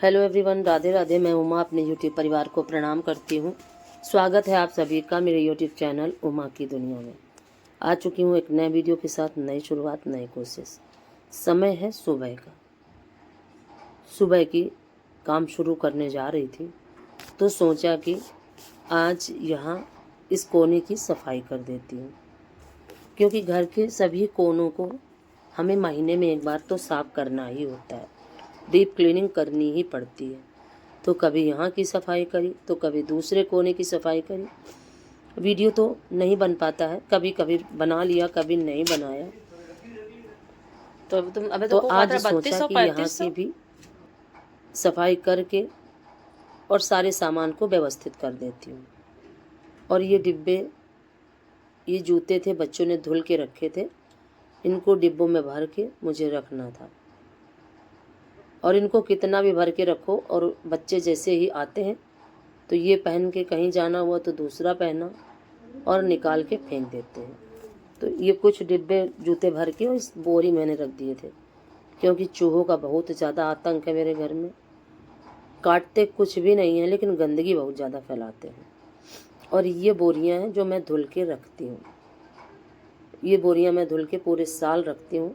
Hello everyone, Radhe Radhe. मैं उमा अपने YouTube परिवार को प्रणाम करती हूँ। स्वागत है आप सभी का मेरे यूट्यूब चैनल उमा की दुनिया में। आ चुकी हूँ एक नए वीडियो के साथ, नई शुरुआत, नई कोशिश। समय है सुबह का। सुबह की काम शुरू करने जा रही थी तो सोचा कि आज यहाँ इस कोने की सफाई कर देती हूँ, क्योंकि घर के सभी कोनों को हमें महीने में एक बार तो साफ करना ही होता है। डीप क्लीनिंग करनी ही पड़ती है। तो कभी यहाँ की सफाई करी तो कभी दूसरे कोने की सफाई करी। वीडियो तो नहीं बन पाता है, कभी कभी बना लिया, कभी नहीं बनाया। तो तुम अबे तो तो आज सोचा कि यहाँ की भी सफाई करके और सारे सामान को व्यवस्थित कर देती हूँ। और ये डिब्बे, ये जूते थे, बच्चों ने धुल के रखे थे, इनको डिब्बों में भर के मुझे रखना था। और इनको कितना भी भर के रखो और बच्चे जैसे ही आते हैं तो ये पहन के कहीं जाना हुआ तो दूसरा पहना और निकाल के फेंक देते हैं। तो ये कुछ डिब्बे जूते भर के और इस बोरी मैंने रख दिए थे, क्योंकि चूहों का बहुत ज़्यादा आतंक है मेरे घर में। काटते कुछ भी नहीं है लेकिन गंदगी बहुत ज़्यादा फैलाते हैं। और ये बोरियां हैं जो मैं धुल के रखती हूँ। ये बोरियां मैं धुल के पूरे साल रखती हूँ,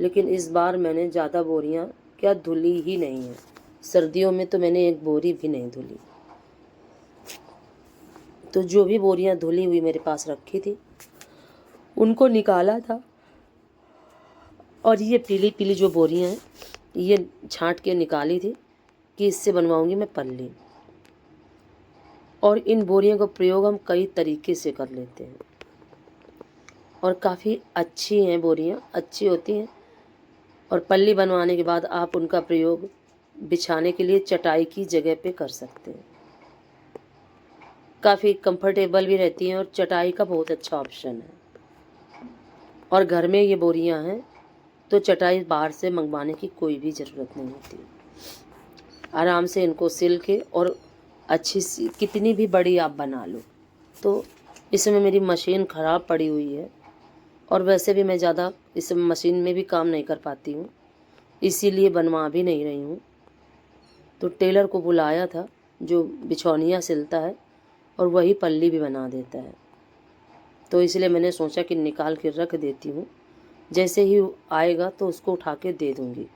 लेकिन इस बार मैंने ज़्यादा बोरियां क्या धुली ही नहीं है। सर्दियों में तो मैंने एक बोरी भी नहीं धुली। तो जो भी बोरियां धुली हुई मेरे पास रखी थी उनको निकाला था। और ये पीली पीली जो बोरियां हैं ये छांट के निकाली थी कि इससे बनवाऊंगी मैं पल्ली। और इन बोरियों का प्रयोग हम कई तरीके से कर लेते हैं और काफ़ी अच्छी हैं बोरियां, अच्छी होती हैं। और पल्ली बनवाने के बाद आप उनका प्रयोग बिछाने के लिए चटाई की जगह पे कर सकते हैं। काफ़ी कंफर्टेबल भी रहती हैं और चटाई का बहुत अच्छा ऑप्शन है। और घर में ये बोरियां हैं तो चटाई बाहर से मंगवाने की कोई भी ज़रूरत नहीं होती। आराम से इनको सिल के और अच्छी सी कितनी भी बड़ी आप बना लो। तो इसमें मेरी मशीन ख़राब पड़ी हुई है और वैसे भी मैं ज़्यादा इस मशीन में भी काम नहीं कर पाती हूँ, इसीलिए बनवा भी नहीं रही हूँ। तो टेलर को बुलाया था जो बिछौनियाँ सिलता है और वही पल्ली भी बना देता है। तो इसलिए मैंने सोचा कि निकाल के रख देती हूँ, जैसे ही आएगा तो उसको उठा के दे दूँगी।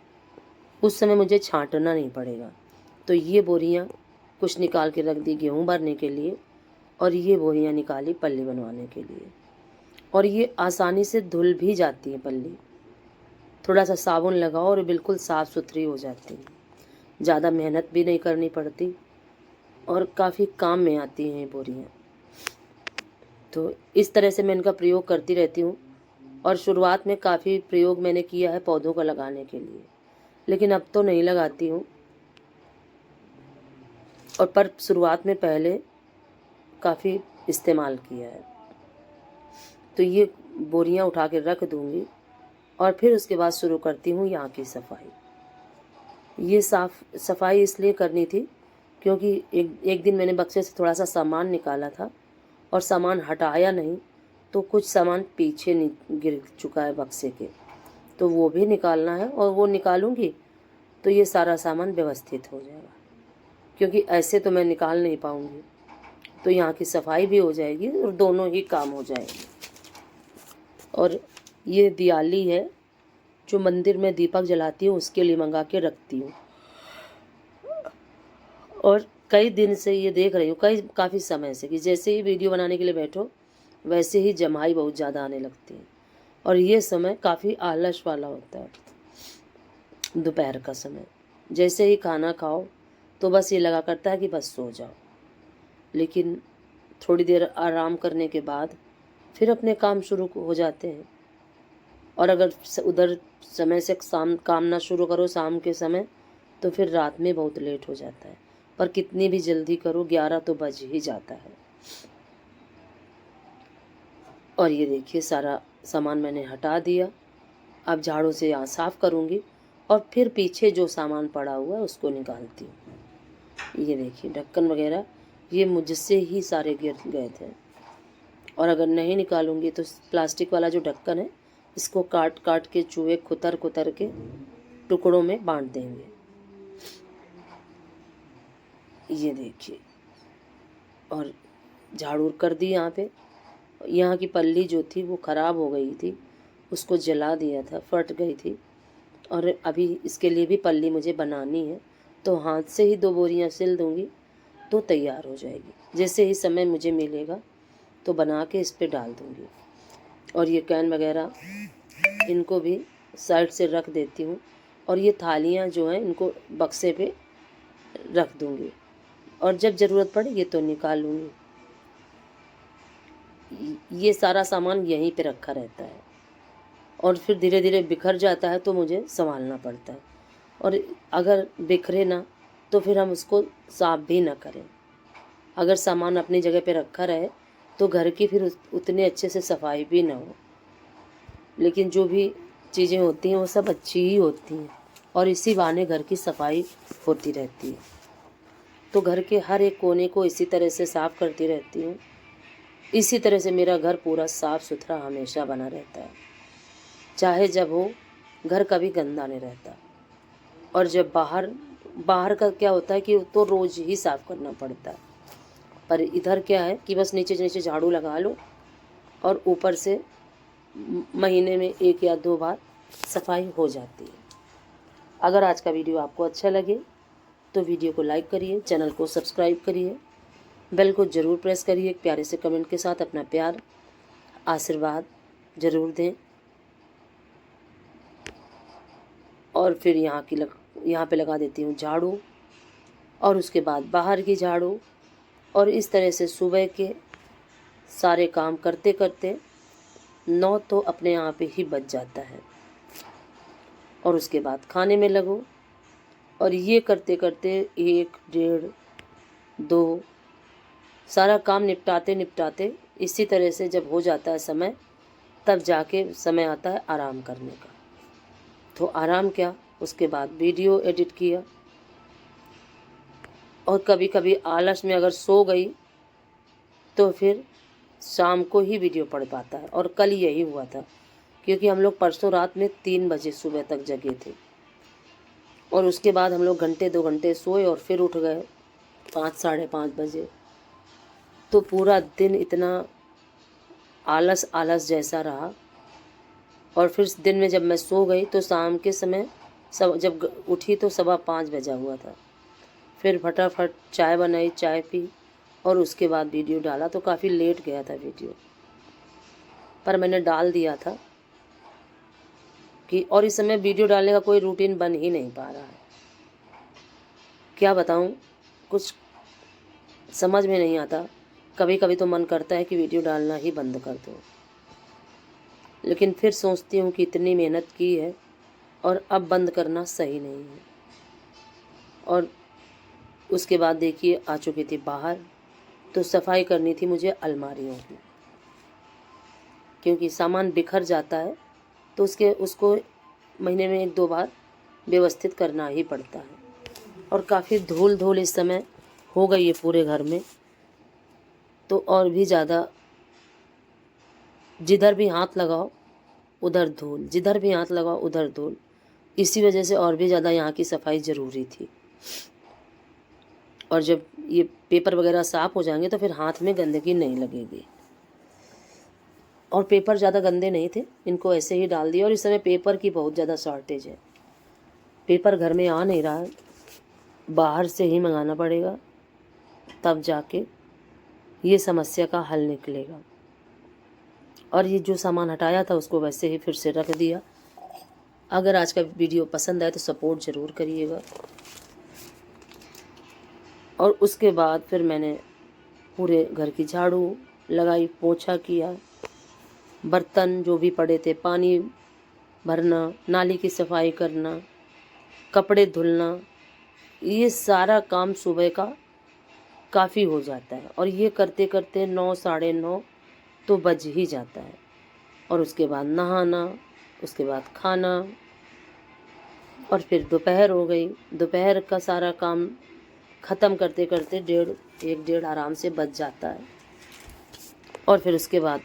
उस समय मुझे छांटना नहीं पड़ेगा। तो ये बोरियां कुछ निकाल के रख दी गेहूँ भरने के लिए और ये बोरियां निकाली पल्ली बनवाने के लिए। और ये आसानी से धुल भी जाती है पल्ली। थोड़ा सा साबुन लगाओ और बिल्कुल साफ़ सुथरी हो जाती है। ज़्यादा मेहनत भी नहीं करनी पड़ती और काफ़ी काम में आती हैं ये बोरियां। तो इस तरह से मैं इनका प्रयोग करती रहती हूँ। और शुरुआत में काफ़ी प्रयोग मैंने किया है पौधों को लगाने के लिए, लेकिन अब तो नहीं लगाती हूँ। और पर शुरुआत में पहले काफ़ी इस्तेमाल किया है। तो ये बोरियां उठा के रख दूँगी और फिर उसके बाद शुरू करती हूँ यहाँ की सफाई। ये सफाई इसलिए करनी थी क्योंकि एक दिन मैंने बक्से से थोड़ा सा सामान निकाला था और सामान हटाया नहीं, तो कुछ सामान पीछे गिर चुका है बक्से के, तो वो भी निकालना है। और वो निकालूंगी तो ये सारा सामान व्यवस्थित हो जाएगा, क्योंकि ऐसे तो मैं निकाल नहीं पाऊँगी। तो यहाँ की सफाई भी हो जाएगी और दोनों ही काम हो जाएंगे। और ये दिवाली है जो मंदिर में दीपक जलाती हूँ, उसके लिए मंगा के रखती हूँ। और कई दिन से ये देख रही हूँ, काफ़ी समय से, कि जैसे ही वीडियो बनाने के लिए बैठो वैसे ही जमाई बहुत ज़्यादा आने लगती है। और ये समय काफ़ी आलस वाला होता है, दोपहर का समय। जैसे ही खाना खाओ तो बस ये लगा करता है कि बस सो जाओ। लेकिन थोड़ी देर आराम करने के बाद फिर अपने काम शुरू हो जाते हैं। और अगर उधर समय से काम ना शुरू करो शाम के समय तो फिर रात में बहुत लेट हो जाता है। पर कितनी भी जल्दी करो 11 तो बज ही जाता है। और ये देखिए सारा सामान मैंने हटा दिया। अब झाड़ू से यहाँ साफ़ करूँगी और फिर पीछे जो सामान पड़ा हुआ है उसको निकालती हूँ। ये देखिए ढक्कन वगैरह ये मुझसे ही सारे गिर गए थे। और अगर नहीं निकालूंगी तो प्लास्टिक वाला जो ढक्कन है इसको काट काट के चूहे कुतर कुतर के टुकड़ों में बांट देंगे। ये देखिए, और झाड़ू कर दी यहाँ पे। यहाँ की पल्ली जो थी वो ख़राब हो गई थी, उसको जला दिया था, फट गई थी। और अभी इसके लिए भी पल्ली मुझे बनानी है, तो हाथ से ही 2 बोरियाँ सिल दूँगी तो तैयार हो जाएगी। जैसे ही समय मुझे मिलेगा तो बना के इस पे डाल दूँगी। और ये कैन वगैरह इनको भी साइड से रख देती हूँ, और ये थालियाँ जो हैं इनको बक्से पे रख दूँगी, और जब ज़रूरत पड़ेगी तो निकाल लूँगी। ये सारा सामान यहीं पे रखा रहता है, और फिर धीरे धीरे बिखर जाता है तो मुझे संभालना पड़ता है। और अगर बिखरे ना तो फिर हम उसको साफ भी ना करें। अगर सामान अपनी जगह पे रखा रहे तो घर की फिर उतने अच्छे से सफाई भी ना हो। लेकिन जो भी चीज़ें होती हैं वो सब अच्छी ही होती हैं, और इसी बहाने घर की सफाई होती रहती है। तो घर के हर एक कोने को इसी तरह से साफ़ करती रहती हूँ। इसी तरह से मेरा घर पूरा साफ़ सुथरा हमेशा बना रहता है, चाहे जब हो, घर कभी गंदा नहीं रहता। और जब बाहर का क्या होता है कि तो रोज़ ही साफ़ करना पड़ता है, पर इधर क्या है कि बस नीचे नीचे झाड़ू लगा लो, और ऊपर से महीने में 1 या 2 बार सफाई हो जाती है। अगर आज का वीडियो आपको अच्छा लगे तो वीडियो को लाइक करिए, चैनल को सब्सक्राइब करिए, बेल को ज़रूर प्रेस करिए। एक प्यारे से कमेंट के साथ अपना प्यार आशीर्वाद ज़रूर दें। और फिर यहाँ पे लगा देती हूँ झाड़ू, और उसके बाद बाहर की झाड़ू, और इस तरह से सुबह के सारे काम करते करते 9 तो अपने आप ही बज जाता है। और उसके बाद खाने में लगो, और ये करते करते 1, 1.5, 2 सारा काम निपटाते निपटाते इसी तरह से जब हो जाता है समय, तब जाके समय आता है आराम करने का। तो आराम क्या, उसके बाद वीडियो एडिट किया, और कभी कभी आलस में अगर सो गई तो फिर शाम को ही वीडियो पढ़ पाता है। और कल यही हुआ था, क्योंकि हम लोग परसों रात में 3 बजे सुबह तक जगे थे, और उसके बाद हम लोग घंटे 2 घंटे सोए और फिर उठ गए 5 साढ़े 5 बजे। तो पूरा दिन इतना आलस आलस जैसा रहा। और फिर दिन में जब मैं सो गई तो शाम के समय जब उठी तो 5:15 बजा हुआ था। फिर फटाफट चाय बनाई, चाय पी, और उसके बाद वीडियो डाला। तो काफ़ी लेट गया था वीडियो, पर मैंने डाल दिया था कि, और इस समय वीडियो डालने का कोई रूटीन बन ही नहीं पा रहा है। क्या बताऊं, कुछ समझ में नहीं आता। कभी कभी तो मन करता है कि वीडियो डालना ही बंद कर दो, लेकिन फिर सोचती हूँ कि इतनी मेहनत की है और अब बंद करना सही नहीं है। और उसके बाद देखिए आ चुकी थी बाहर, तो सफाई करनी थी मुझे अलमारियों की, क्योंकि सामान बिखर जाता है तो उसको महीने में 1-2 बार व्यवस्थित करना ही पड़ता है। और काफ़ी धूल इस समय हो गई है पूरे घर में, तो और भी ज़्यादा, जिधर भी हाथ लगाओ उधर धूल, जिधर भी हाथ लगाओ उधर धूल। इसी वजह से और भी ज़्यादा यहाँ की सफाई ज़रूरी थी। और जब ये पेपर वगैरह साफ़ हो जाएंगे तो फिर हाथ में गंदगी नहीं लगेगी। और पेपर ज़्यादा गंदे नहीं थे, इनको ऐसे ही डाल दिया। और इस समय पेपर की बहुत ज़्यादा शॉर्टेज है, पेपर घर में आ नहीं रहा है, बाहर से ही मंगाना पड़ेगा, तब जाके ये समस्या का हल निकलेगा। और ये जो सामान हटाया था उसको वैसे ही फिर से रख दिया। अगर आज का वीडियो पसंद आए तो सपोर्ट ज़रूर करिएगा। और उसके बाद फिर मैंने पूरे घर की झाड़ू लगाई, पोछा किया, बर्तन जो भी पड़े थे पानी भरना, नाली की सफाई करना, कपड़े धुलना, ये सारा काम सुबह का काफ़ी हो जाता है। और ये करते करते 9 साढ़े 9 तो बज ही जाता है। और उसके बाद नहाना, उसके बाद खाना, और फिर दोपहर हो गई। दोपहर का सारा काम ख़त्म करते करते 1:30 आराम से बज जाता है। और फिर उसके बाद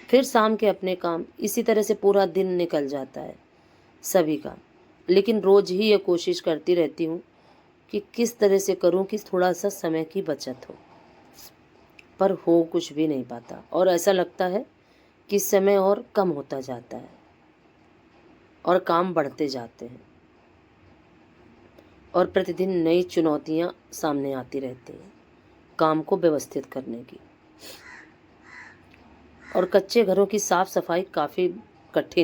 फिर शाम के अपने काम, इसी तरह से पूरा दिन निकल जाता है सभी का। लेकिन रोज़ ही ये कोशिश करती रहती हूँ कि किस तरह से करूं कि थोड़ा सा समय की बचत हो, पर हो कुछ भी नहीं पाता और ऐसा लगता है कि समय और कम होता जाता है और काम बढ़ते जाते हैं और प्रतिदिन नई चुनौतियां सामने आती रहती हैं काम को व्यवस्थित करने की। और कच्चे घरों की साफ सफाई काफ़ी कठिन